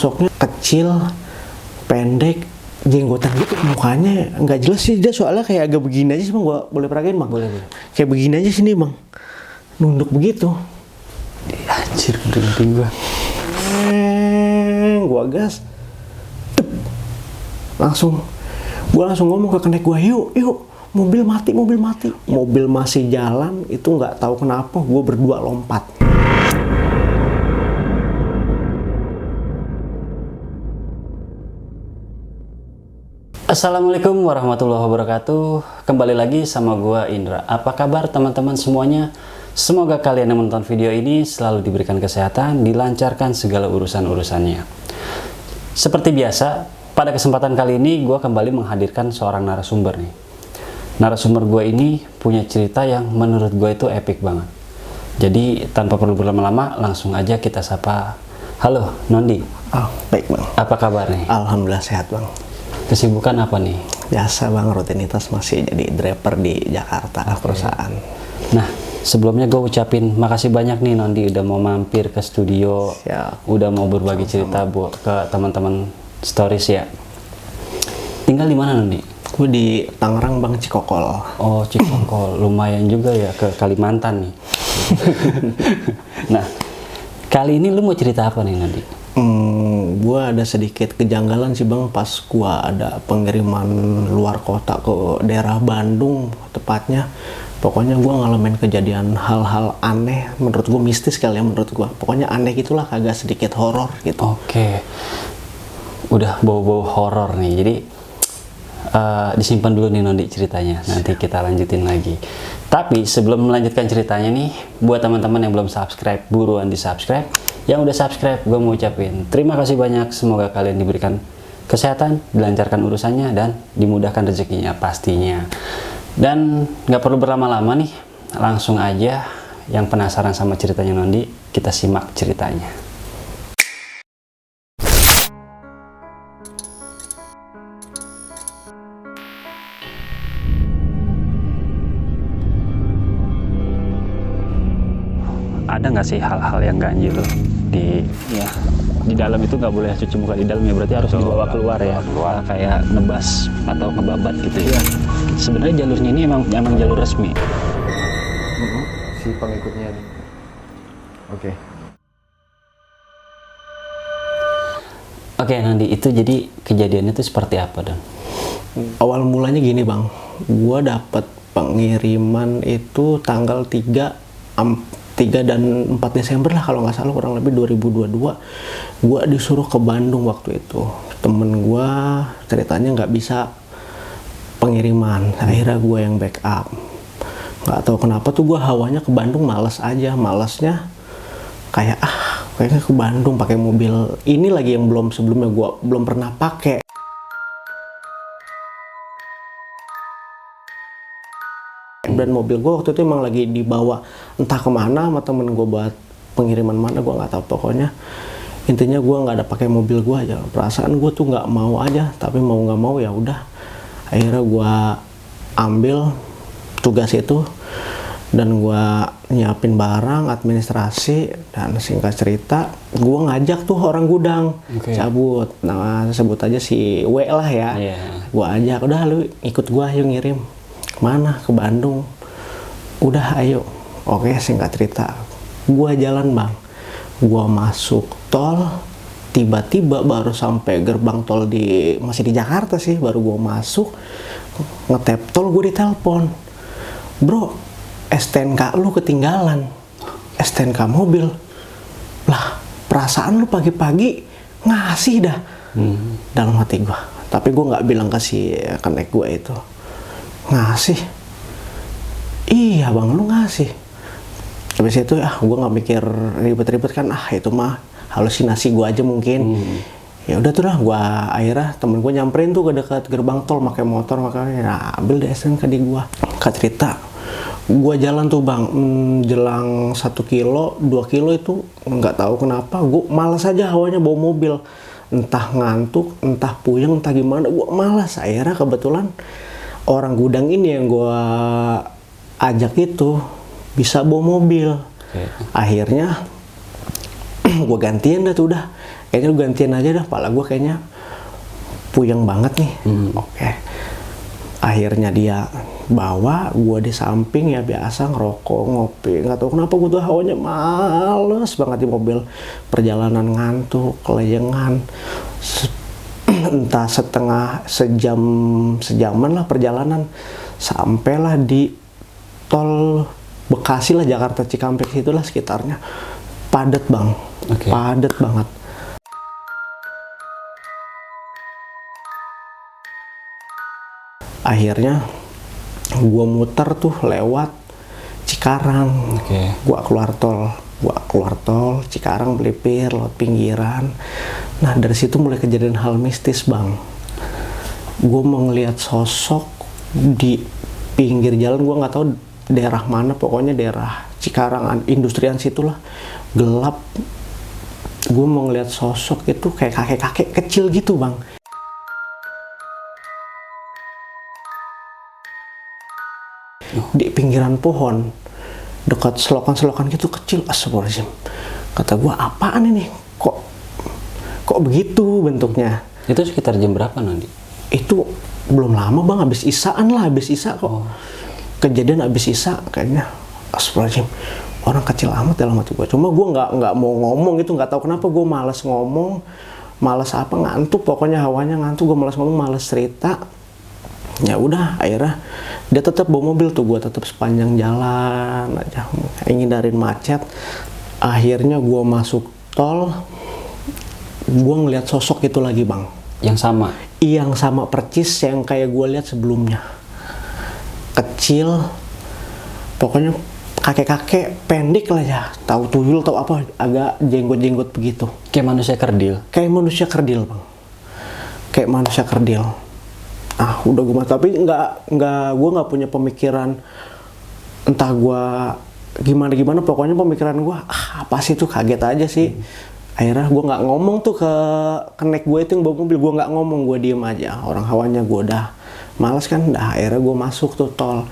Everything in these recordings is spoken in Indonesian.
sosoknya kecil, pendek, jenggotan gitu, mukanya nggak jelas sih dia, soalnya kayak agak begini aja sih bang. Gua boleh peragain bang? Boleh. Kayak begini aja sini bang, nunduk begitu. Anjir, berhenti gua. Gua gas, Tep. Gua langsung ngomong ke kenek gua, yuk, mobil mati. Mobil masih jalan, itu nggak tahu kenapa gua berdua lompat. Assalamualaikum warahmatullahi wabarakatuh. Kembali lagi sama gua Indra. Apa kabar teman-teman semuanya? Semoga kalian yang menonton video ini selalu diberikan kesehatan, dilancarkan segala urusan-urusannya. Seperti biasa, pada kesempatan kali ini gua kembali menghadirkan seorang narasumber nih. Narasumber gua ini punya cerita yang menurut gua itu epic banget. Jadi tanpa perlu berlama-lama, langsung aja kita sapa. Halo Nondi. Oh, baik bang. Apa kabar nih? Alhamdulillah sehat bang. Kesibukan apa nih? Biasa bang, rutinitas masih jadi driver di Jakarta, perusahaan. Nah, sebelumnya gue ucapin makasih banyak nih Nondi udah mau mampir ke studio. Siap. Udah mau berbagi cerita buat ke teman-teman stories ya. Tinggal di mana Nondi? Gue di Tangerang bang, Cikokol. Oh, Cikokol. Lumayan juga ya ke Kalimantan nih. Nah, kali ini lu mau cerita apa nih Nondi? Gue ada sedikit kejanggalan sih bang, pas gue ada pengiriman luar kota ke daerah Bandung tepatnya. Pokoknya gue ngalamin kejadian hal-hal aneh, menurut gue mistis kali ya menurut gue. Pokoknya aneh gitulah, agak sedikit horor gitu. Oke. Udah bau-bau horor nih, jadi disimpan dulu nih Nondi ceritanya, nanti kita lanjutin lagi. Tapi sebelum melanjutkan ceritanya nih, buat teman-teman yang belum subscribe, buruan di subscribe. Yang udah subscribe, gue mau ucapin terima kasih banyak. Semoga kalian diberikan kesehatan, dilancarkan urusannya, dan dimudahkan rezekinya pastinya. Dan nggak perlu berlama-lama nih, langsung aja yang penasaran sama ceritanya Nondi, kita simak ceritanya. Ada nggak sih hal-hal yang ganjil di dalam itu? Nggak boleh cuci muka di dalam ya, berarti harus dibawa keluar ya, kayak nebas atau ngebabat gitu ya. Sebenarnya jalurnya ini emang jalur resmi. Si pengikutnya nih. Oke, Nandi, itu jadi kejadiannya itu seperti apa Don? Awal mulanya gini bang, gue dapet pengiriman itu tanggal 3 dan 4 Desember lah kalau nggak salah, kurang lebih 2022. Gue disuruh ke Bandung waktu itu. Temen gue ceritanya nggak bisa pengiriman, akhirnya gue yang backup. Nggak tahu kenapa tuh gue hawanya ke Bandung males aja, malesnya kayak kayaknya ke Bandung pakai mobil ini lagi yang sebelumnya gue belum pernah pakai. Dan mobil gue waktu itu emang lagi dibawa entah kemana sama temen gue buat pengiriman mana, gue nggak tahu. Pokoknya intinya gue nggak ada pakai mobil gue aja. Perasaan gue tuh nggak mau aja, tapi mau nggak mau ya udah. Akhirnya gue ambil tugas itu dan gue nyiapin barang, administrasi, dan singkat cerita gue ngajak tuh orang gudang cabut. Nah sebut aja si W lah ya. Gue ajak, udah lu ikut gue ayo ngirim. Mana? Ke Bandung. Udah ayo. Oke, singkat cerita gua jalan bang, gua masuk tol, tiba-tiba baru sampai gerbang tol masih di Jakarta sih, baru gua masuk ngetap tol, gua ditelepon, bro STNK lu ketinggalan, STNK mobil. Lah perasaan lu pagi-pagi ngasih dah. Dalam hati gua, tapi gua nggak bilang ke si kenek gua itu. Ngasih? Iya bang, lu ngasih. Habis itu gue nggak mikir ribet-ribet kan, itu mah halusinasi gue aja mungkin. Ya udah tuh lah, gue akhirnya temen gue nyamperin tuh ke dekat gerbang tol pakai motor, makanya ambil deh STNK di gue. Kak cerita, gue jalan tuh bang, jelang 1 kilo, 2 kilo itu nggak tahu kenapa gue malas aja hawanya bawa mobil. Entah ngantuk, entah puyeng, entah gimana, gue malas. Akhirnya kebetulan orang gudang ini yang gue ajak itu bisa bawa mobil. Akhirnya gue gantiin dah tuh, udah kayaknya lu gantiin aja dah, pala gue kayaknya puyeng banget nih. Oke, akhirnya dia bawa gue di samping, ya biasa ngerokok ngopi, nggak tahu kenapa gue tuh hawanya males banget di mobil. Perjalanan ngantuk, kelayangan, entah sejaman lah perjalanan, sampailah di tol Bekasi lah, Jakarta Cikampek situlah sekitarnya. Padet bang, padet banget. Akhirnya gue muter tuh lewat Cikarang. Gue keluar tol Cikarang melipir lewat pinggiran. Nah dari situ mulai kejadian hal mistis bang. Gue ngeliat sosok di pinggir jalan, gue nggak tahu daerah mana, pokoknya daerah Cikarang industrian situlah, gelap. Gue mau ngeliat sosok itu kayak kakek-kakek kecil gitu bang. Di pinggiran pohon, dekat selokan-selokan gitu kecil, astagfirullahaladzim. Kata gue, apaan ini? Kok begitu bentuknya? Itu sekitar jam berapa nanti? Itu belum lama bang, habis isaan lah, habis isa kok. Kejadian habis isa kayaknya, astagfirullahaladzim. Orang kecil amat dalam hati gue. Cuma gue nggak mau ngomong gitu, nggak tahu kenapa gue malas ngomong, malas apa, ngantuk. Pokoknya hawanya ngantuk, gue malas ngomong, malas cerita. Ya udah, akhirnya dia tetap bawa mobil tuh, gue tetap sepanjang jalan aja ngindarin macet. Akhirnya gue masuk tol, gue ngeliat sosok itu lagi bang. Yang sama? Yang sama percis yang kayak gue lihat sebelumnya. Kecil, pokoknya kakek-kakek pendek lah ya, tahu tuyul tahu apa, agak jenggot-jenggot begitu. Kayak manusia kerdil? Kayak manusia kerdil bang, kayak manusia kerdil. Udah gue tapi gue nggak punya pemikiran entah gue gimana, pokoknya pemikiran gue apa sih, tuh kaget aja sih. Akhirnya gue nggak ngomong tuh ke kenek gue itu yang bawa mobil, gue nggak ngomong, gue diem aja. Orang hawanya gue udah males kan, akhirnya gue masuk tuh tol,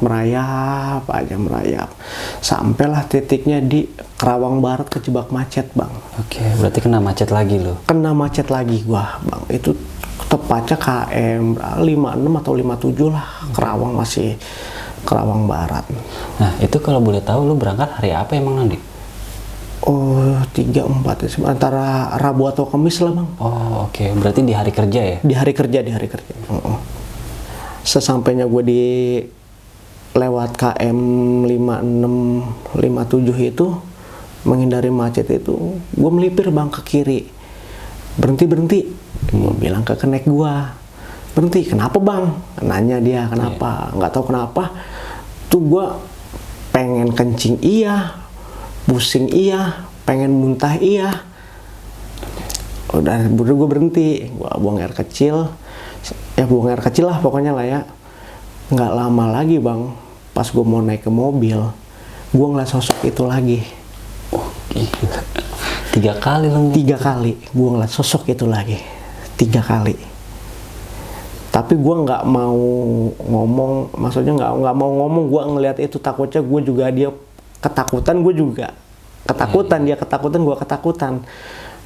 merayap sampailah titiknya di Kerawang Barat, kejebak macet bang. Berarti kena macet lagi lo? Kena macet lagi gue bang, itu tepatnya KM 56 atau 57 lah, Kerawang, masih Kerawang Barat. Nah itu kalau boleh tahu lu berangkat hari apa emang nanti? 3-4 antara Rabu atau Kamis lah bang. Berarti di hari kerja ya? Di hari kerja. Sesampainya gue di lewat KM 56 57 itu, menghindari macet itu, gue melipir bang ke kiri, berhenti. Gue bilang ke kenek gue, berhenti. Kenapa bang? Nanya dia kenapa. Nggak tahu kenapa tuh, gue pengen kencing iya, pusing iya, pengen muntah iya. Udah gue berhenti, gue buang air kecil lah pokoknya lah ya. Nggak lama lagi bang, pas gue mau naik ke mobil, gue ngeliat sosok itu lagi. Gila. 3 kali lang. 3 kali gue ngeliat sosok itu lagi, 3 kali. Tapi gue nggak mau ngomong, maksudnya nggak mau ngomong. Gue ngeliat itu, takutnya gue juga, dia ketakutan, gue juga ketakutan. Dia ketakutan, gue ketakutan.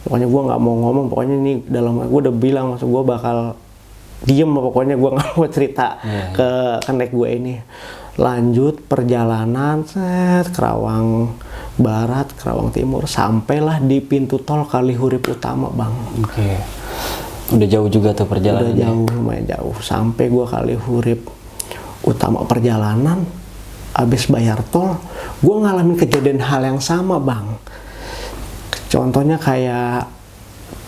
Pokoknya gue nggak mau ngomong. Pokoknya ini dalam, gue udah bilang, maksud gue bakal diem. Pokoknya gue nggak mau cerita ke kenek gue ini. Lanjut perjalanan, Kerawang Barat, Kerawang Timur, sampailah di pintu tol Kalihurip Utama bang. Udah jauh juga tuh perjalanan? Udah jauh, lumayan jauh. Sampai gue Kalihurip Utama, perjalanan abis bayar tol, gue ngalamin kejadian hal yang sama bang. Contohnya kayak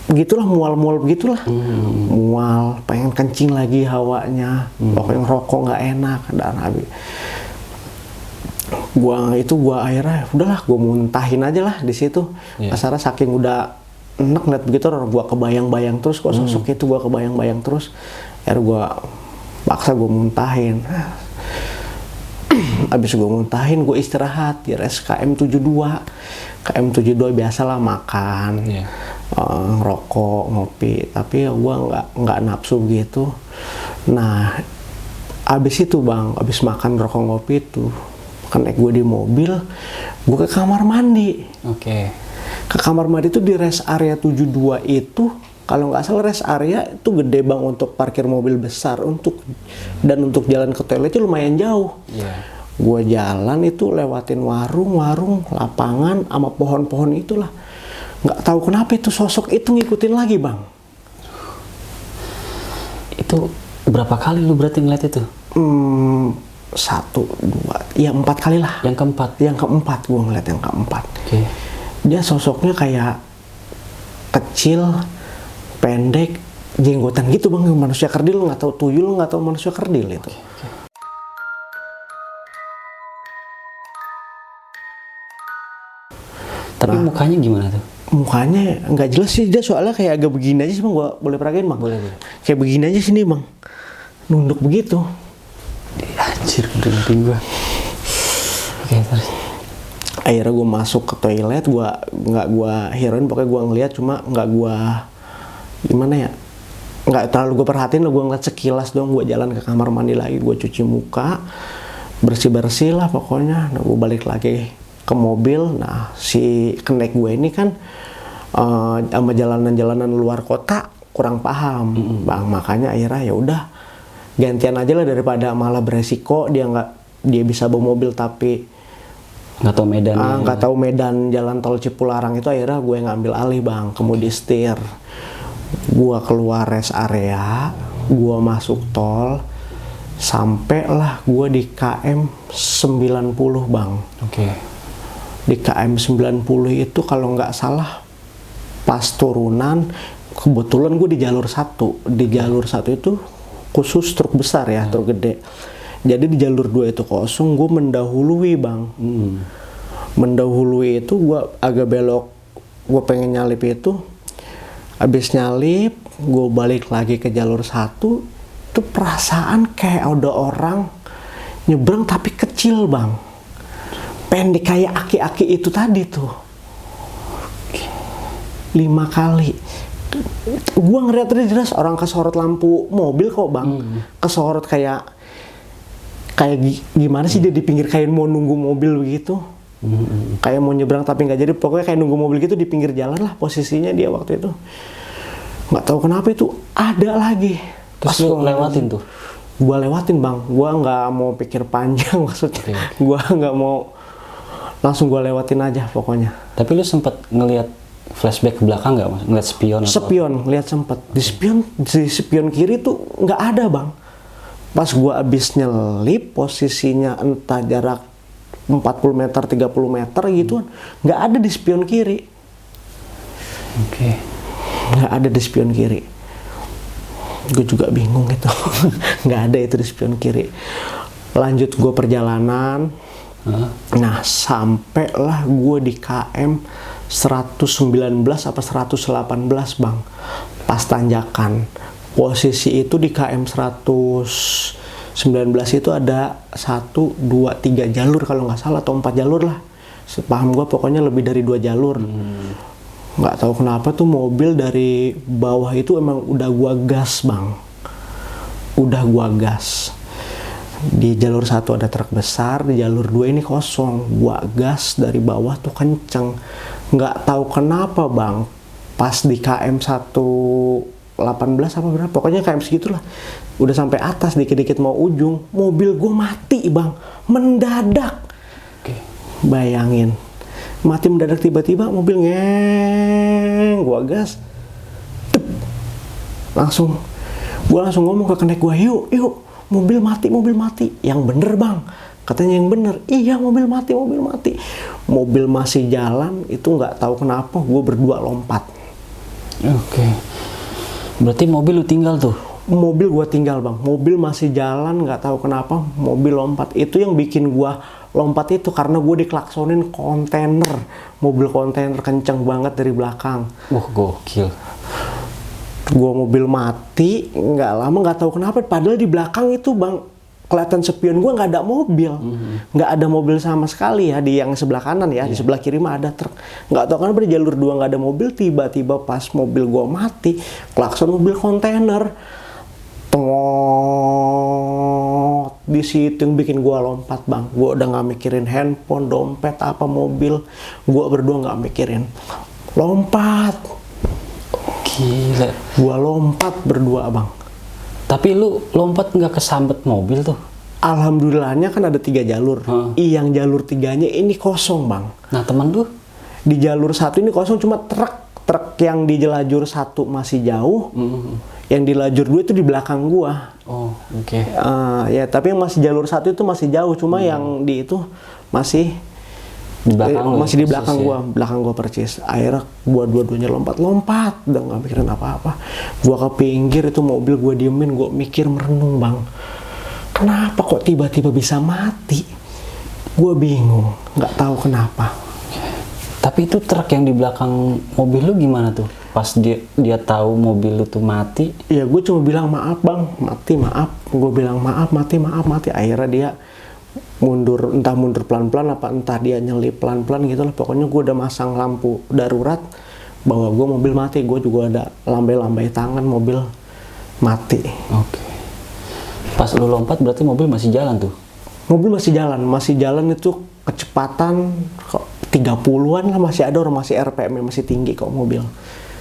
begitulah, mual-mual begitulah. Mual, pengen kencing lagi hawanya, pokoknya ngerokok nggak enak. Dan habis gua akhirnya udahlah, gua muntahin aja lah di situ. Kasarnya saking udah enak lihat begitu, gua kebayang-bayang terus kok sosok itu, gua kebayang-bayang terus. Akhirnya gua paksa gua muntahin. Abis gue muntahin, gue istirahat di res KM 72. KM 72 biasalah makan, ngerokok, ngopi. Tapi ya gue nggak nafsu gitu. Nah, abis itu bang, abis makan, rokok, ngopi itu, kenek gue di mobil, gue ke kamar mandi. Ke kamar mandi itu di rest area 72 itu, kalau nggak salah rest area itu gede bang untuk parkir mobil besar, untuk jalan ke toilet itu lumayan jauh. Gua jalan itu lewatin warung, lapangan, sama pohon-pohon itulah. Nggak tahu kenapa itu sosok itu ngikutin lagi bang. Itu berapa kali lu berarti ngeliat itu? 1, 2, ya 4 kali lah. Yang keempat? Yang keempat, gue ngeliat yang keempat. Dia sosoknya kayak kecil, pendek, jenggotan gitu bang, manusia kerdil, nggak tahu tuyul, nggak tahu manusia kerdil itu. Tapi mukanya gimana tuh? Mukanya nggak jelas sih, dia soalnya kayak agak begini aja sih bang, gua boleh peragain bang? Boleh. Kayak begini aja sini bang, nunduk begitu. Anjir, merinding gua. Oke, terus? Akhirnya gue masuk ke toilet, nggak gue hirauin, pokoknya gue ngeliat, cuma nggak gue gimana ya, nggak terlalu gue perhatiin lah, gue ngeliat sekilas doang. Gue jalan ke kamar mandi lagi, gue cuci muka, bersih lah pokoknya. Nah, gue balik lagi ke mobil. Nah, si kenek gue ini kan sama jalanan-jalanan luar kota kurang paham bang, makanya akhirnya ya udah gantian aja lah, daripada malah beresiko dia bisa bawa mobil tapi nggak tahu medan. Nggak tahu medan jalan tol Cipularang itu. Akhirnya gue ngambil alih bang, kemudi setir. Gue keluar rest area, gue masuk tol, sampailah gue di KM 90 bang. Di KM 90 itu kalau nggak salah pas turunan, kebetulan gue di jalur 1. Di jalur 1 itu khusus truk besar ya, truk gede. Jadi di jalur 2 itu kosong, gue mendahului bang. Mendahului itu gue agak belok, gue pengen nyalip itu. Habis nyalip, gue balik lagi ke jalur 1. Itu perasaan kayak ada orang nyebrang tapi kecil bang. Pendek kayak aki-aki itu tadi tuh. 5 kali. Gue ngeliat tadi jelas orang kesorot lampu mobil kok bang. Kesorot kayak gimana sih, dia di pinggir kayak mau nunggu mobil begitu. Kayak mau nyebrang tapi nggak jadi, pokoknya kayak nunggu mobil gitu di pinggir jalan lah posisinya dia waktu itu. Nggak tahu kenapa itu ada lagi. Terus lu lewatin tuh? Gua lewatin bang, gua nggak mau pikir panjang maksudnya. Gua nggak mau, langsung gua lewatin aja pokoknya. Tapi lu sempet ngelihat flashback ke belakang nggak mas? Ngeliat spion? Spion, lihat sempet. Di spion kiri tuh nggak ada bang. Pas gua abis nyelip, posisinya entah jarak 40 meter, 30 meter gitu kan, nggak ada di spion kiri. Nggak ada di spion kiri. Gue juga bingung gitu. Nggak ada itu di spion kiri. Lanjut gue perjalanan. Nah, sampailah gue di KM 119 apa 118 bang. Pas tanjakan. Posisi itu di KM 119 itu ada 1, 2, 3 jalur kalau nggak salah, atau 4 jalur lah. Sepaham gue pokoknya lebih dari 2 jalur. Nggak tahu kenapa tuh mobil dari bawah itu emang udah gua gas bang. Udah gua gas. Di jalur 1 ada truk besar, di jalur 2 ini kosong. Gua gas dari bawah tuh kenceng. Nggak tahu kenapa bang, pas di KM 118 apa berapa, pokoknya KM segitulah, udah sampai atas dikit-dikit mau ujung, mobil gua mati bang, mendadak. Bayangin, mati mendadak, tiba-tiba mobil ngeng, gua gas, gua langsung ngomong ke kenek gua, yuk mobil mati, yang bener bang, katanya yang bener. Iya, mobil mati, mobil masih jalan. Itu nggak tahu kenapa gua berdua lompat. Berarti mobil lu tinggal tuh? Mobil gua tinggal bang, mobil masih jalan, nggak tahu kenapa mobil lompat. Itu yang bikin gua lompat itu karena gue diklaksonin kontainer, mobil kontainer kenceng banget dari belakang. Gokil. Gue mobil mati, nggak lama nggak tahu kenapa, padahal di belakang itu bang kelihatan spion gue nggak ada mobil, nggak ada mobil sama sekali ya di yang sebelah kanan ya, di sebelah kiri mah ada truk. Nggak tahu kenapa di jalur 2 nggak ada mobil, tiba-tiba pas mobil gue mati, klakson mobil kontainer, di situ yang bikin gue lompat bang. Gue udah nggak mikirin handphone, dompet, apa mobil, gue berdua nggak mikirin, lompat. Gila. Gua lompat berdua bang. Tapi lu lompat nggak kesambet mobil tuh? Alhamdulillahnya kan ada 3 jalur. Yang jalur 3-nya ini kosong bang. Nah teman lu? Di jalur 1 ini kosong, cuma truk yang di lajur 1 masih jauh. Yang di lajur 2 itu di belakang gua. Oh oke. Ya tapi yang masih jalur 1 itu masih jauh, cuma yang di itu masih Di belakang lu masih di persis belakang ya? belakang gua percis. Akhirnya gua dua-duanya lompat, udah nggak mikirin apa-apa. Gua ke pinggir, itu mobil gua diemin, gua mikir merenung bang. Kenapa kok tiba-tiba bisa mati? Gua bingung, nggak tahu kenapa. Tapi itu truk yang di belakang mobil lu gimana tuh? Pas dia tahu mobil lu tuh mati? Ya gue cuma bilang maaf bang, maaf. Gue bilang maaf, mati. Akhirnya dia mundur, entah mundur pelan-pelan apa entah dia nyelip pelan-pelan gitu lah. Pokoknya gue udah masang lampu darurat bahwa gue mobil mati. Gue juga ada lambai-lambai tangan mobil mati. Oke. Pas lu lompat berarti mobil masih jalan tuh? Mobil masih jalan itu kecepatan 30-an lah, masih ada orang, masih RPM-nya masih tinggi kok mobil.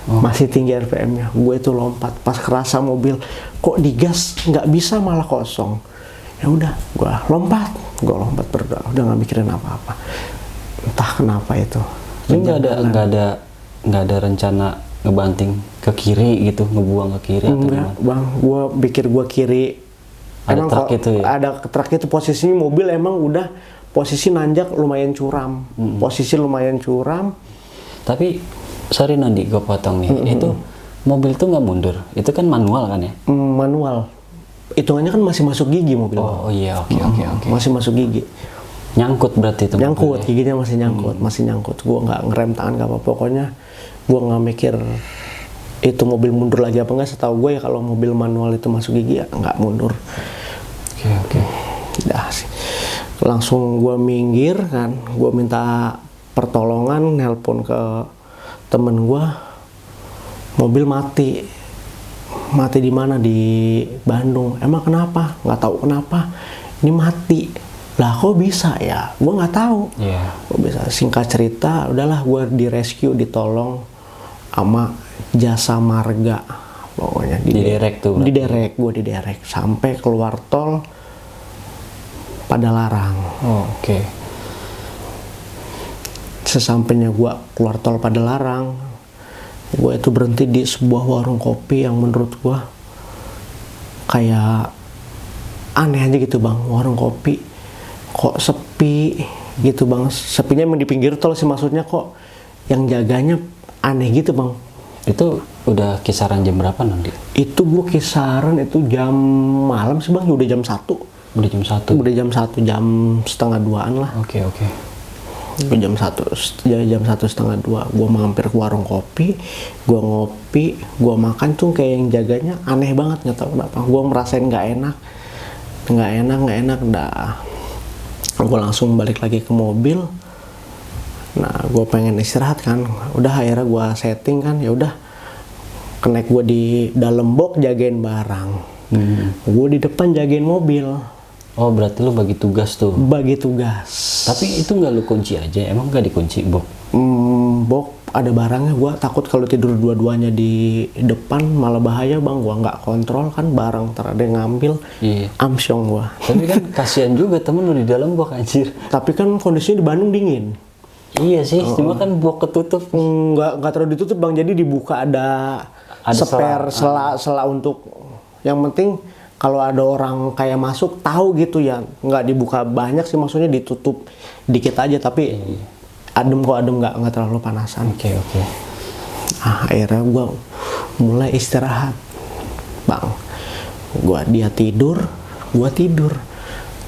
Masih tinggi RPM-nya. Gue itu lompat, pas kerasa mobil kok digas nggak bisa, malah kosong. Ya udah, gue lompat berdua, udah nggak mikirin apa-apa. Entah kenapa itu. Lu nggak ada rencana ngebanting ke kiri gitu, ngebuang ke kiri atau Enggak gimana? bang, gue pikir gue kiri. Ada Emang truk itu ya? Ada truk itu, posisinya mobil emang udah posisi nanjak lumayan curam. Posisi lumayan curam. Tapi sorry Nondi, gue potong nih. Itu mobil tuh nggak mundur, itu kan manual kan ya? Manual. Hitungannya kan masih masuk gigi mobil. Oh iya, oke. Masih masuk gigi. Nyangkut berarti itu Nyangkut, mobilnya? giginya masih nyangkut. Gue nggak ngerem tangan, nggak apa. Pokoknya gue nggak mikir itu mobil mundur lagi apa nggak. Setahu gue ya kalau mobil manual itu masuk gigi ya nggak mundur. Oke. Udah sih. Langsung gue minggir kan, gue minta pertolongan, nelpon ke temen gue. Mobil mati di mana? Di Bandung. Emang kenapa? Nggak tahu kenapa ini mati. Lah kok bisa ya? Gue nggak tahu. Iya. Kok bisa? Singkat cerita, udahlah gue di rescue, ditolong sama jasa marga. Pokoknya Diderek tuh berarti? gue diderek sampai keluar tol Padalarang. Oh, oke. Sesampainya gue keluar tol Padalarang, gue itu berhenti di sebuah warung kopi yang menurut gue kayak aneh aja gitu bang. Warung kopi kok sepi gitu bang. Sepinya emang di pinggir tol sih, maksudnya kok yang jaganya aneh gitu bang. Itu udah kisaran jam berapa Nondi? Itu gue kisaran itu jam malam sih bang, udah jam 1. Udah jam 1? Udah jam 1, jam setengah 2-an lah. Oke. Jam 1:30, gue mampir ke warung kopi, gue ngopi, gue makan tuh kayak yang jaganya aneh banget, nggak tahu kenapa. Gue merasain nggak enak, dah. Gue langsung balik lagi ke mobil. Nah, gue pengen istirahat kan, udah akhirnya gue setting kan, ya udah, connect gue di dalam box jagain barang, gue di depan jagain mobil. Oh berarti lu bagi tugas tuh? Bagi tugas. Tapi itu nggak lu kunci aja? Emang nggak dikunci box? Box ada barangnya, gue takut kalau tidur dua-duanya di depan malah bahaya bang. Gue nggak kontrol kan, barang ntar ada yang ngambil. Iya. Amsyong gue. Tapi kan kasihan juga temen lu di dalam box anjir. Tapi kan kondisinya di Bandung dingin. Iya sih, cuma kan box ketutup. Nggak terlalu ditutup bang, jadi dibuka ada spare sela untuk, yang penting kalau ada orang kayak masuk tahu gitu ya, nggak dibuka banyak sih, maksudnya ditutup dikit aja, tapi adem nggak terlalu panasan. Oke. Akhirnya gue mulai istirahat bang. Dia tidur, gue tidur.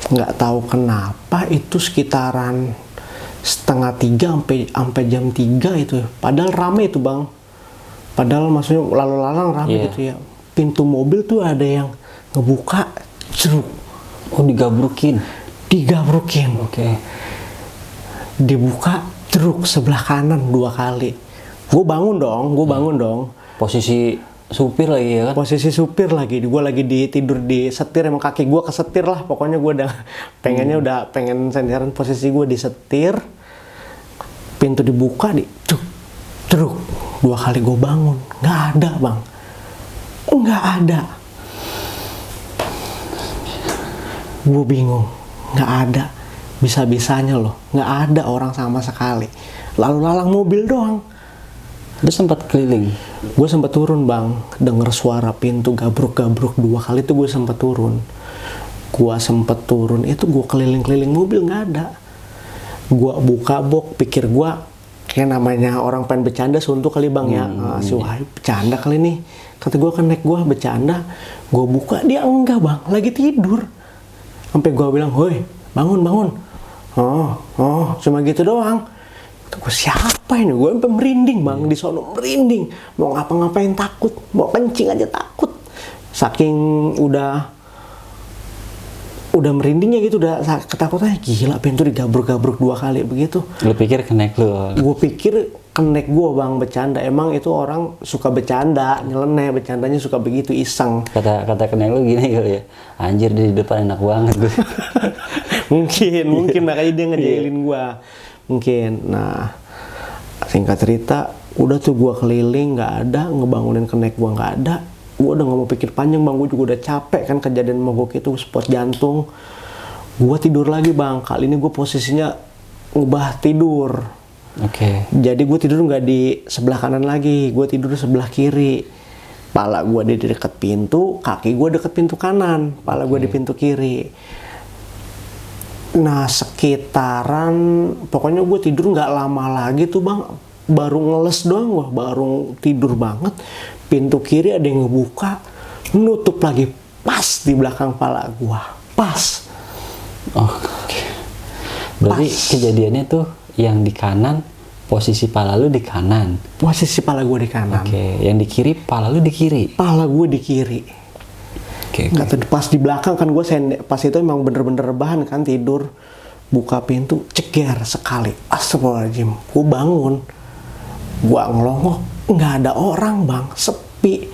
Nggak tahu kenapa itu sekitaran 2:30 sampai jam 3 itu, padahal rame itu bang. Padahal maksudnya lalu lalang rame gitu ya. Pintu mobil tuh ada yang ngebuka, ceruk. Oh digabrukin? Digabrukin. Oke. Dibuka, ceruk sebelah kanan 2 kali. Gue bangun dong. Posisi supir lagi ya kan? Posisi supir lagi. Gue lagi tidur di setir, emang kaki gue kesetir lah. Pokoknya gue udah pengen senderan, posisi gue di setir. Pintu dibuka, cuk. Truk, 2 kali gue bangun, nggak ada bang, nggak ada. Gue bingung, nggak ada. Bisa-bisanya loh, nggak ada orang sama sekali. Lalu lalang mobil doang. Lu sempat keliling? Gue sempat turun bang, denger suara pintu gabruk-gabruk 2 kali tuh gue sempat turun. Gue sempat turun itu gue keliling-keliling mobil nggak ada. Gue buka box, pikir gue kayak namanya orang pengen bercanda suntuk kali bang ya. Si Wahyu bercanda kali nih. Kata gue kan naik gue bercanda. Gue buka dia enggak bang, lagi tidur. Sampai gue bilang, "Hoi, bangun." Oh, cuma gitu doang. Kata gue, siapa ini? Gue sampai merinding bang, di sono merinding. Mau ngapa-ngapain takut, mau kencing aja takut. Saking udah merindingnya gitu, udah ketakutannya gila, pintu digabruk-gabruk 2 kali begitu. Lu pikir kenek lu? Gue pikir kenek gue bang, bercanda. Emang itu orang suka bercanda, nyeleneh, bercandanya suka begitu, iseng. Kata kenek lu gini kali ya, anjir di depan enak banget gue. mungkin makanya dia ngejailin gue mungkin. Nah, singkat cerita udah tuh gue keliling nggak ada, ngebangunin kenek gue nggak ada. Gue udah nggak mau pikir panjang bang, gue juga udah capek kan kejadian mogok itu, spot jantung. Gue tidur lagi bang, kali ini gue posisinya ngubah tidur. Oke. Jadi gue tidur nggak di sebelah kanan lagi, gue tidur di sebelah kiri. Pala gue di dekat pintu, kaki gue dekat pintu kanan, pala gue di pintu kiri. Nah sekitaran, pokoknya gue tidur nggak lama lagi tuh bang, baru ngeles doang gue, baru tidur banget. Pintu kiri ada yang ngebuka, nutup lagi pas di belakang pala gue, pas. Oh, oke. Berarti kejadiannya tuh yang di kanan, posisi pala lu di kanan. Posisi pala gue di kanan. Oke, yang di kiri pala lu di kiri. Pala gue di kiri. Oke. Nggak tahu, pas di belakang kan gue pas itu emang bener-bener rebahan kan, tidur, buka pintu, ceger sekali, astagfirullahaladzim. Gue bangun, gue ngelongok, nggak ada orang bang, sepi.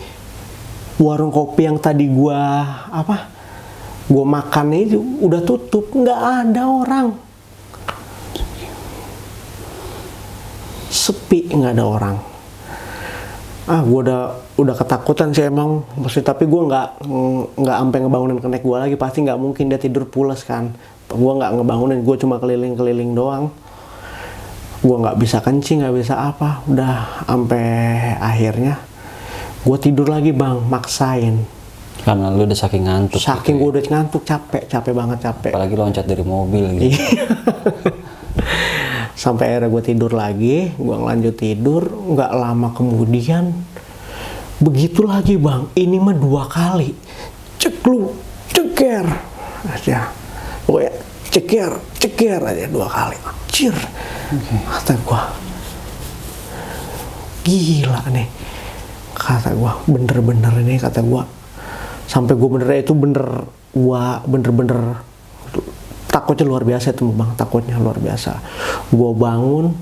Warung kopi yang tadi gue makan itu udah tutup, nggak ada orang, sepi, nggak ada orang. Gue udah ketakutan sih emang, maksudnya, tapi gue nggak sampai ngebangunin kenek gue lagi, pasti nggak mungkin dia tidur pulas kan. Gue nggak ngebangunin, gue cuma keliling-keliling doang. Gue nggak bisa kencing, nggak bisa apa, udah sampai akhirnya gue tidur lagi bang, maksain. Karena lu udah saking ngantuk. Saking gitu gue udah ngantuk, capek banget, capek. Apalagi loncat dari mobil gitu. Sampai akhirnya gue tidur lagi, gue ngelanjut tidur, nggak lama kemudian begitu lagi bang, ini mah 2 kali, ceker aja, pokoknya ceker aja 2 kali, anjir. Kata gue, gila nih, kata gue, bener-bener ini, kata gue, sampai gue bener-bener takutnya luar biasa itu bang, takutnya luar biasa. Gue bangun,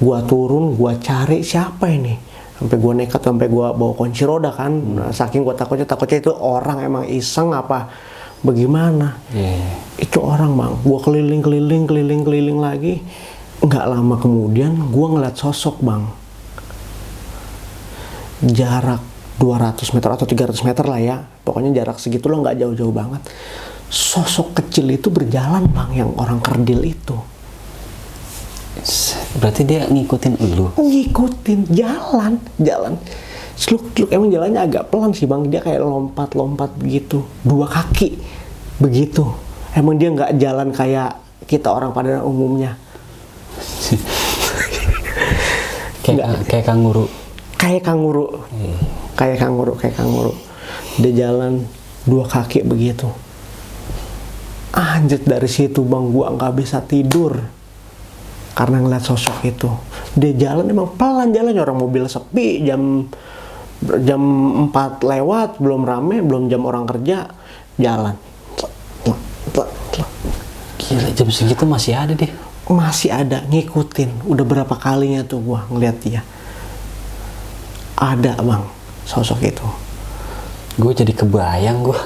gue turun, gue cari siapa ini, sampai gue nekat, sampai gue bawa kunci roda kan. Nah, saking gue takutnya itu orang emang iseng apa bagaimana. Itu orang bang. Gue keliling lagi, nggak lama kemudian gue ngeliat sosok bang, jarak 200 meter atau 300 meter lah ya, pokoknya jarak segitu loh, nggak jauh-jauh banget. Sosok kecil itu berjalan bang, yang orang kerdil itu. Berarti dia ngikutin lu? Ngikutin, jalan. Sluk, emang jalannya agak pelan sih bang, dia kayak lompat begitu, 2 kaki begitu. Emang dia nggak jalan kayak kita orang pada umumnya. kayak kanguru. Kayak kanguru. Dia jalan 2 kaki begitu. Anjir, dari situ bang gua nggak bisa tidur karena ngeliat sosok itu. Dia jalan emang pelan jalannya, orang mobil sepi, jam 4 lewat, belum rame, belum jam orang kerja, jalan. Gila, jam segitu masih ada deh. Masih ada, ngikutin. Udah berapa kalinya tuh gua ngeliat dia. Ada bang sosok itu. Gue jadi kebayang gue.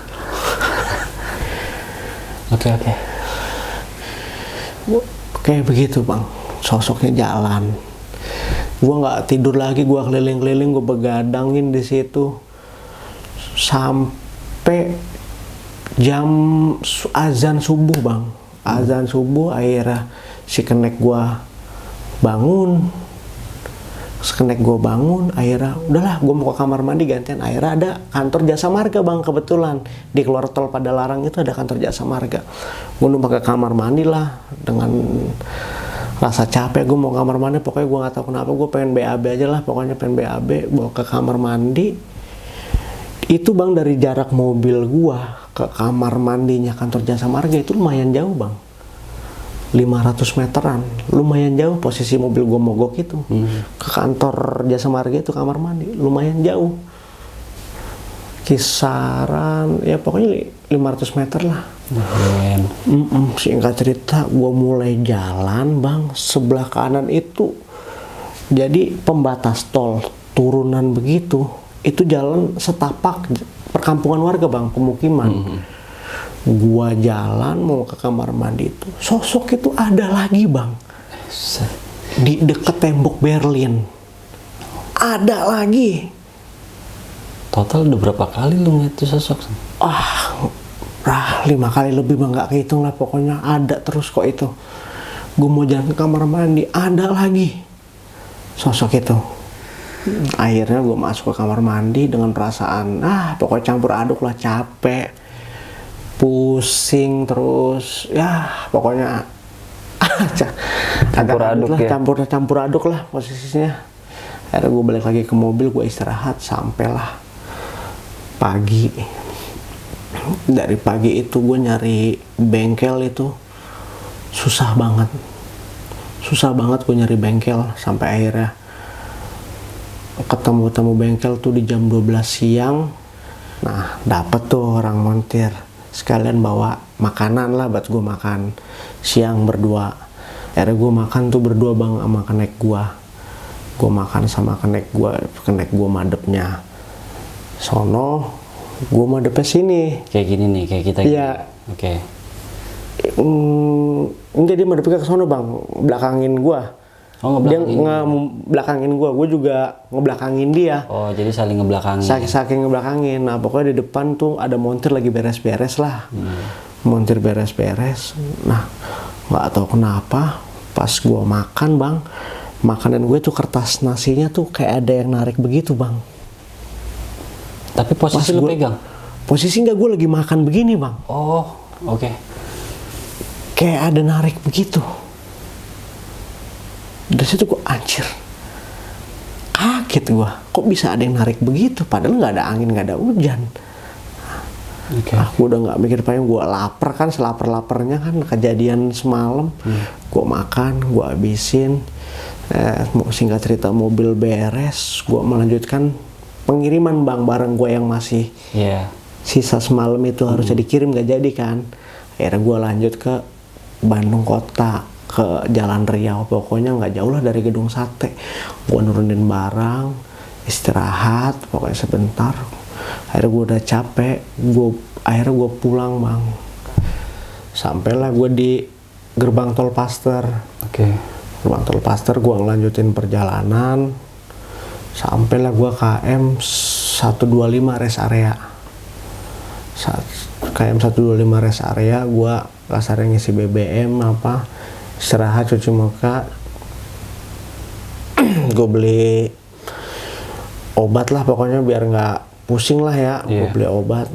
Oke. Kayak begitu bang, sosoknya Gue nggak tidur lagi, gue keliling-keliling, gue begadangin di situ sampai jam azan subuh bang. Azan subuh akhirnya si kenek gue bangun. Sekenek gue bangun, akhirnya udahlah gue mau ke kamar mandi gantian. Akhirnya ada kantor jasa marga bang, kebetulan di keluar tol Padalarang itu ada kantor jasa marga. Gue numpang ke kamar mandi lah dengan rasa capek. Gue mau kamar mandi, pokoknya gue nggak tahu kenapa gue pengen BAB aja lah, pokoknya pengen BAB. Bawa ke kamar mandi itu bang, dari jarak mobil gue ke kamar mandinya kantor jasa marga itu lumayan jauh bang, 500 meteran, lumayan jauh. Posisi mobil gue mogok itu ke kantor jasa marga itu kamar mandi lumayan jauh, kisaran ya pokoknya 500 meter lah. Singkat cerita gue mulai jalan bang, sebelah kanan itu jadi pembatas tol turunan begitu, itu jalan setapak perkampungan warga bang, pemukiman. Gua jalan mau ke kamar mandi itu, sosok itu ada lagi bang, di deket tembok Berlin, ada lagi. Total udah berapa kali lu ngeliat tuh sosok? 5 kali lebih bang, nggak kehitung lah, pokoknya ada terus kok itu. Gue mau jalan ke kamar mandi, ada lagi sosok itu. Akhirnya gue masuk ke kamar mandi dengan perasaan pokoknya campur aduk lah, capek, pusing, terus ya pokoknya campur aduk lah posisinya. Akhirnya gue balik lagi ke mobil, gue istirahat sampailah pagi. Dari pagi itu gue nyari bengkel itu susah banget gue nyari bengkel, sampai akhirnya ketemu bengkel tuh di jam 12 siang. Nah dapet tuh orang montir, sekalian bawa makanan lah buat gue makan siang berdua. Akhirnya gue makan tuh berdua bang sama kenek gue. Gue makan sama kenek gue madepnya sono, gue madepnya sini. Kayak gini nih, kayak kita. Iya. Oke. Enggak, dia madepnya ke sono bang, belakangin gue. Oh, dia ngebelakangin. ngebelakangin gue juga ngebelakangin dia. Oh, jadi saling ngebelakangin. Saking ngebelakangin. Nah pokoknya di depan tuh ada montir lagi beres-beres lah. Montir beres-beres. Nah nggak tahu kenapa pas gue makan bang, makanan gue tuh kertas nasinya tuh kayak ada yang narik begitu bang. Tapi posisi lu pegang? Posisi nggak, gue lagi makan begini bang. Oh, oke. Kayak ada narik begitu. Dari situ gue anjir, kaget gue, kok bisa ada yang narik begitu, padahal nggak ada angin, nggak ada hujan. Gue udah nggak mikir panjang, gue lapar kan, selapar-laparnya kan kejadian semalam. Gue makan, gue habisin. Singkat cerita mobil beres, gue melanjutkan pengiriman barang gue yang masih sisa semalam itu harusnya dikirim, nggak jadi kan. Akhirnya gue lanjut ke Bandung kota, ke Jalan Riau, pokoknya nggak jauh lah dari gedung sate. Gue nurunin barang, istirahat, pokoknya sebentar. Akhirnya gue udah capek, akhirnya gue pulang bang. Sampailah gue di gerbang tol Paster. Gerbang tol Paster, gue ngelanjutin perjalanan. Sampailah gue KM 125 rest area. KM 125 rest area, gue kasarnya ngisi BBM istirahat, cuci muka. Gue beli obat lah pokoknya biar nggak pusing lah ya. Gue beli obat.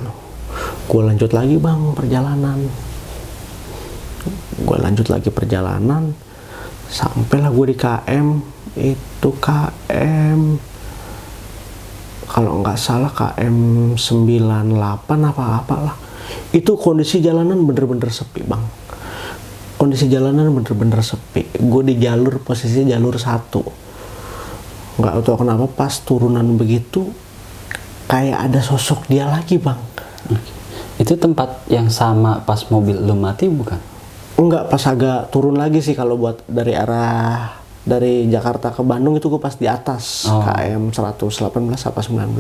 Gue lanjut lagi bang perjalanan. Sampailah gue di KM itu KM kalau nggak salah KM 98 apa-apalah. Itu kondisi jalanan bener-bener sepi bang. Gue di jalur, posisinya jalur 1. Nggak tahu kenapa pas turunan begitu kayak ada sosok dia lagi bang. Itu tempat yang sama pas mobil lu mati bukan? Enggak, pas agak turun lagi sih. Kalau buat dari Jakarta ke Bandung itu gue pas di atas KM 118 apa 19.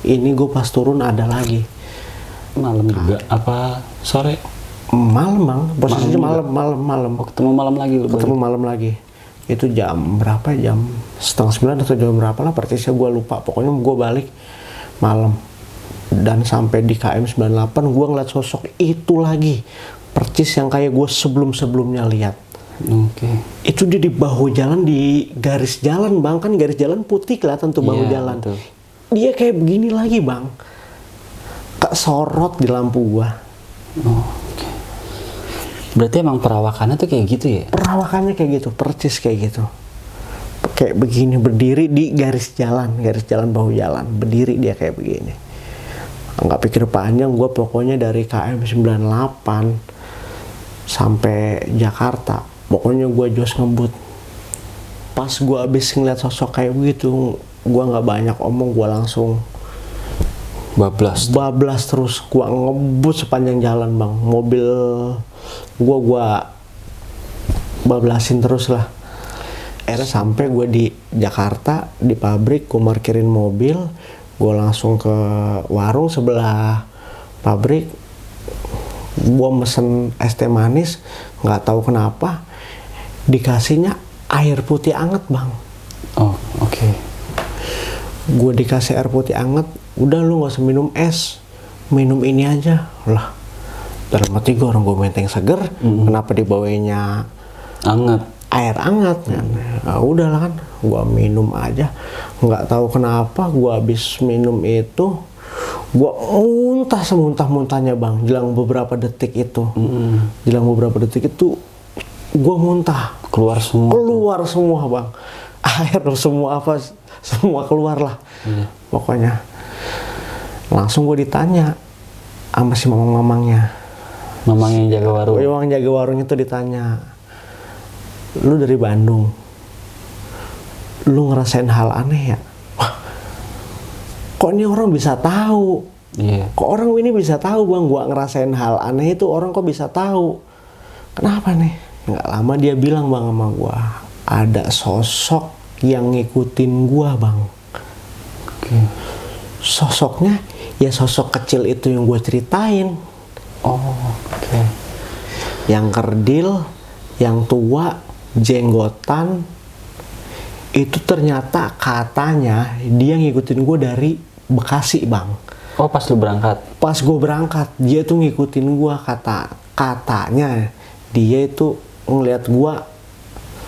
Ini gue pas turun ada lagi. Malam juga apa sore? Malam bang, posisinya malam. Oh, ketemu malam lagi lu? Ketemu malam lagi. Itu jam berapa ya? Jam setengah 9 atau jam berapa lah persisnya gue lupa. Pokoknya gue balik malam. Dan sampai di KM 98 gue ngeliat sosok itu lagi. Percis yang kayak gue sebelum-sebelumnya lihat. Oke. Itu dia di bahu jalan, di garis jalan bang. Kan garis jalan putih kelihatan tuh bahu Iya, jalan. betul. Dia kayak begini lagi bang. Kesorot di lampu gue. Oh, oke. Berarti emang perawakannya tuh kayak gitu ya? Perawakannya kayak gitu, percis kayak gitu. Kayak begini, berdiri di garis jalan bahu jalan, berdiri dia kayak begini. Nggak pikir panjang, gue pokoknya dari KM 98 sampai Jakarta, pokoknya gue jos ngebut. Pas gue abis ngeliat sosok kayak begitu, gue nggak banyak omong, gue langsung Bablas. bablas terus. Gue ngebut sepanjang jalan bang, mobil gue bablasin terus lah. Akhirnya sampai gue di Jakarta, di pabrik, gue parkirin mobil, gue langsung ke warung sebelah pabrik, gue mesen es teh manis, nggak tahu kenapa dikasihnya air putih anget bang. Oh, oke. Gue dikasih air putih anget, udah lu nggak usah minum es, minum ini aja lah. Dalam hati gue, orang gue menteng seger, kenapa dibawainya Anget. air hangat kan? Nah, udahlah kan, gue minum aja. Nggak tahu kenapa, gue habis minum itu, gue muntah semuntah-muntahnya bang. Jelang beberapa detik itu, gue muntah. Keluar semua. Keluar semua bang, air semua apa, semua keluar lah. Pokoknya langsung gue ditanya sama si mamang-mamangnya. Mamang yang jaga warung. Yang jaga warung itu ditanya, lu dari Bandung, lu ngerasain hal aneh ya? Wah, kok ini orang bisa tahu? Iya. Kok orang ini bisa tahu bang, gua ngerasain hal aneh itu, orang kok bisa tahu? Kenapa nih? Nggak lama dia bilang bang sama gua, ada sosok yang ngikutin gua bang. Oke. Sosoknya ya sosok kecil itu yang gua ceritain. Oh, oke. Yang kerdil, yang tua, jenggotan, itu ternyata katanya dia ngikutin gue dari Bekasi bang. Oh, pas lu berangkat? Pas gue berangkat, dia tuh ngikutin gue, katanya dia itu ngeliat gue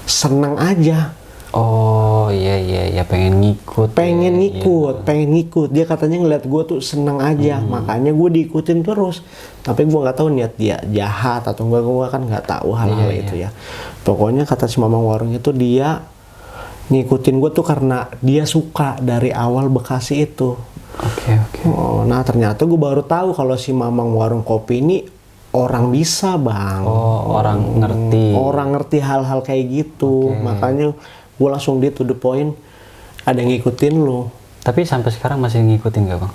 seneng aja. Oh, iya, pengen ngikut. Pengen ya, ngikut. Dia katanya ngeliat gue tuh seneng aja, makanya gue diikutin terus. Tapi gue nggak tahu niat dia jahat atau enggak, gue kan nggak tahu hal-hal itu ya. Pokoknya kata si mamang warung itu, dia ngikutin gue tuh karena dia suka dari awal Bekasi itu. Oke. Oh, nah ternyata gue baru tahu kalau si mamang warung kopi ini orang bisa bang. Oh, orang ngerti. Orang ngerti hal-hal kayak gitu. Makanya gue langsung to the point, ada yang ngikutin lo. Tapi sampai sekarang masih ngikutin gak bang?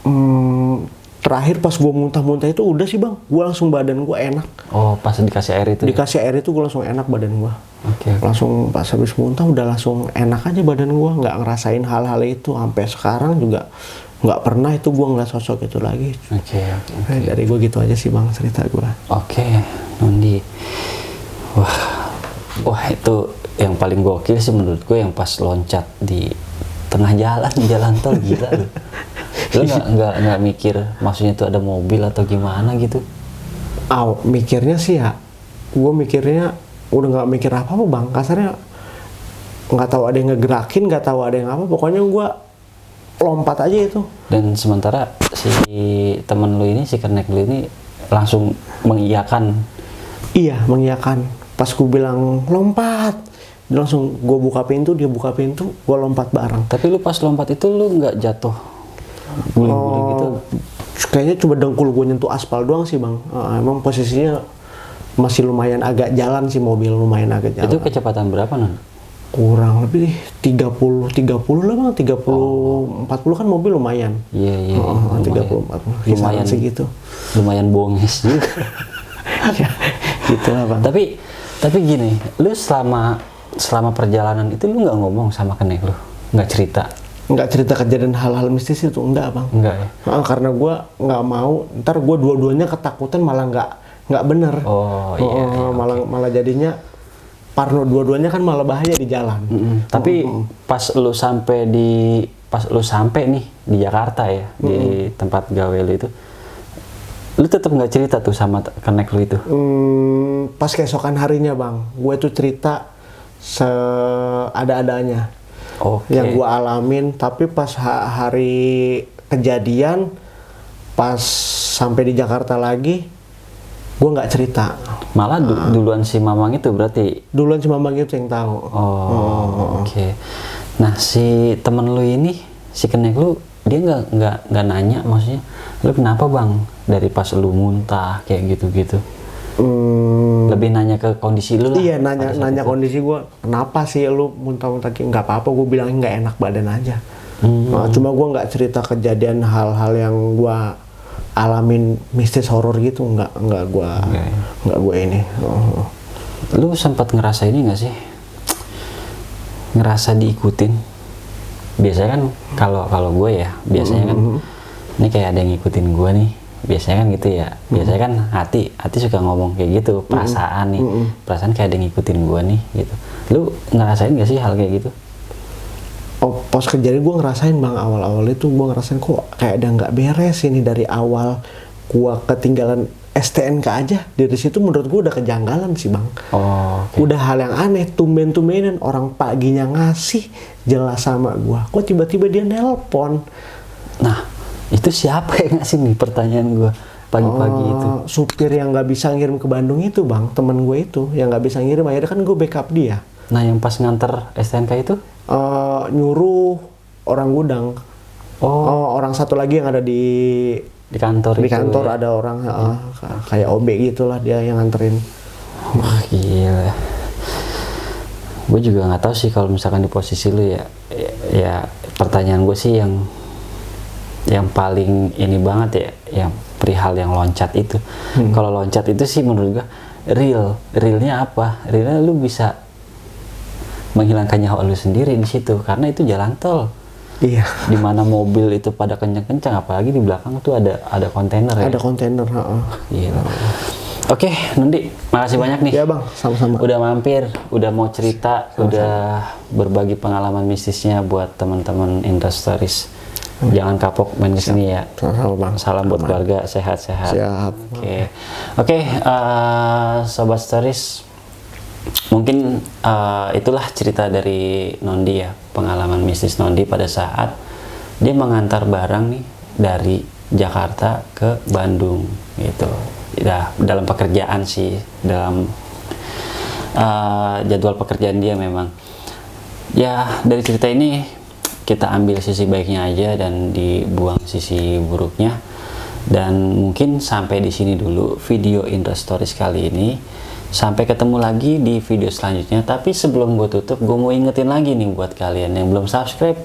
Terakhir pas gue muntah-muntah itu udah sih bang, gue langsung badan gue enak. Oh, pas dikasih air itu? Dikasih air itu gue langsung enak badan gue. Oke. Langsung pas habis muntah udah langsung enak aja badan gue, nggak ngerasain hal-hal itu. Sampai sekarang juga nggak pernah itu gue ngeliat sosok itu lagi. Oke. Dari gue gitu aja sih bang cerita gue. Oke, Nondi. Wah itu yang paling gokil sih menurut gue, yang pas loncat di tengah jalan tol, gila lu. Lu nggak mikir maksudnya itu ada mobil atau gimana gitu? Mikirnya sih ya, gue mikirnya udah nggak mikir apa-apa bang, kasarnya nggak tahu ada yang ngegerakin, nggak tahu ada yang apa, pokoknya gue lompat aja itu. Dan sementara si temen lu ini, si kenek lu ini langsung mengiyakan. Iya, mengiyakan. Pas gue bilang lompat, dia langsung gue buka pintu, dia buka pintu, gue lompat bareng. Tapi lu pas lompat itu lu nggak jatuh guling-guling gitu? Kayaknya cuma dengkul gue nyentuh aspal doang sih bang. Emang posisinya masih lumayan agak jalan sih, mobil lumayan agak jalan. Itu kecepatan berapa non? Kurang lebih 30 lah bang, 40 40 kan mobil lumayan. Iya. 30 40 lumayan segitu. Lumayan bonges juga. Ya, gitulah bang. Tapi gini, lu selama perjalanan itu lu nggak ngomong sama kenek lu, nggak cerita? Nggak cerita kejadian hal-hal mistis itu, enggak bang. Enggak ya? Karena gue nggak mau, ntar gue dua-duanya ketakutan malah nggak bener. Oh iya. Malah jadinya parno dua-duanya kan malah bahaya di jalan. Tapi pas lu sampai nih di Jakarta ya, di tempat gawe lu itu, lu tetap nggak cerita tuh sama kenek lu itu? Pas keesokan harinya bang, gue tuh cerita seada-adanya yang gue alamin. Tapi pas hari kejadian, pas sampai di Jakarta lagi, gue nggak cerita. Malah duluan si Mamang itu berarti? Duluan si Mamang itu yang tahu. Oke. Nah si temen lu ini, si kenek lu, dia nggak nanya, maksudnya lu kenapa bang dari pas lu muntah kayak gitu-gitu? Lebih nanya ke kondisi lu lah. Iya, nanya kondisi gue, kenapa sih lu muntah-muntah? Nggak apa-apa, gue bilang nggak enak badan aja. Cuma gue nggak cerita kejadian hal-hal yang gue alamin mistis horor gitu, nggak gue ini. Lu sempat ngerasa ini nggak sih, ngerasa diikutin? Biasanya kan kalau gue ya, biasanya kan ini kayak ada yang ngikutin gue nih, biasanya kan gitu ya. Biasanya kan hati suka ngomong kayak gitu, perasaan nih, perasaan kayak ada yang ngikutin gue nih gitu. Lu ngerasain nggak sih hal kayak gitu? Pas kejadian gue ngerasain bang, awal-awal itu gue ngerasain kok kayak ada nggak beres ini. Dari awal gue ketinggalan STNK aja, dari situ menurut gue udah kejanggalan sih bang. Udah hal yang aneh, tumben-tumbenan orang paginya ngasih jelas sama gue, kok tiba-tiba dia nelpon. Nah itu siapa yang ngasih nih, pertanyaan gue pagi-pagi itu? Supir yang nggak bisa ngirim ke Bandung itu bang, temen gue itu yang nggak bisa ngirim, akhirnya kan gue backup dia. Nah yang pas nganter STNK itu? Nyuruh orang gudang. Orang satu lagi yang ada di kantor di itu kantor ya? Ada orang kayak OB gitulah, dia yang nganterin. Wah gila, gue juga nggak tahu sih kalau misalkan di posisi lu ya pertanyaan gue sih yang paling ini banget ya, yang perihal yang loncat itu. Kalau loncat itu sih menurut gue realnya apa? Realnya lu bisa menghilangkan nyawa lu sendiri di situ, karena itu jalan tol. Iya. Dimana mobil itu pada kencang-kencang, apalagi di belakang tuh ada kontainer ya. Ada kontainer. Gila. Oke, Nondi, makasih banyak nih. Ya bang, sama-sama. Udah mampir, udah mau cerita, udah berbagi pengalaman mistisnya buat teman-teman Indra Stories. Jangan kapok main kesini ya. Sama-sama bang. Salam buat keluarga, sehat-sehat. Siap. Oke, Sobat Stories. Mungkin itulah cerita dari Nondi ya, pengalaman mistis Nondi pada saat dia mengantar barang nih dari Jakarta ke Bandung gitu. Ya, dalam pekerjaan sih, dalam jadwal pekerjaan dia memang. Ya dari cerita ini kita ambil sisi baiknya aja dan dibuang sisi buruknya. Dan mungkin sampai di sini dulu video Indra Stories kali ini. Sampai ketemu lagi di video selanjutnya. Tapi sebelum gue tutup, gue mau ingetin lagi nih buat kalian yang belum subscribe,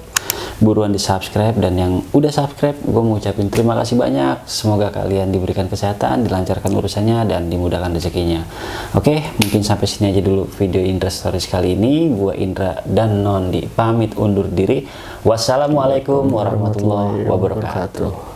buruan di subscribe. Dan yang udah subscribe, gue mau ucapin terima kasih banyak. Semoga kalian diberikan kesehatan, dilancarkan urusannya, dan dimudahkan rezekinya. Oke, mungkin sampai sini aja dulu video Indra Stories kali ini. Gue Indra dan Nondi pamit undur diri. Wassalamualaikum warahmatullahi wabarakatuh.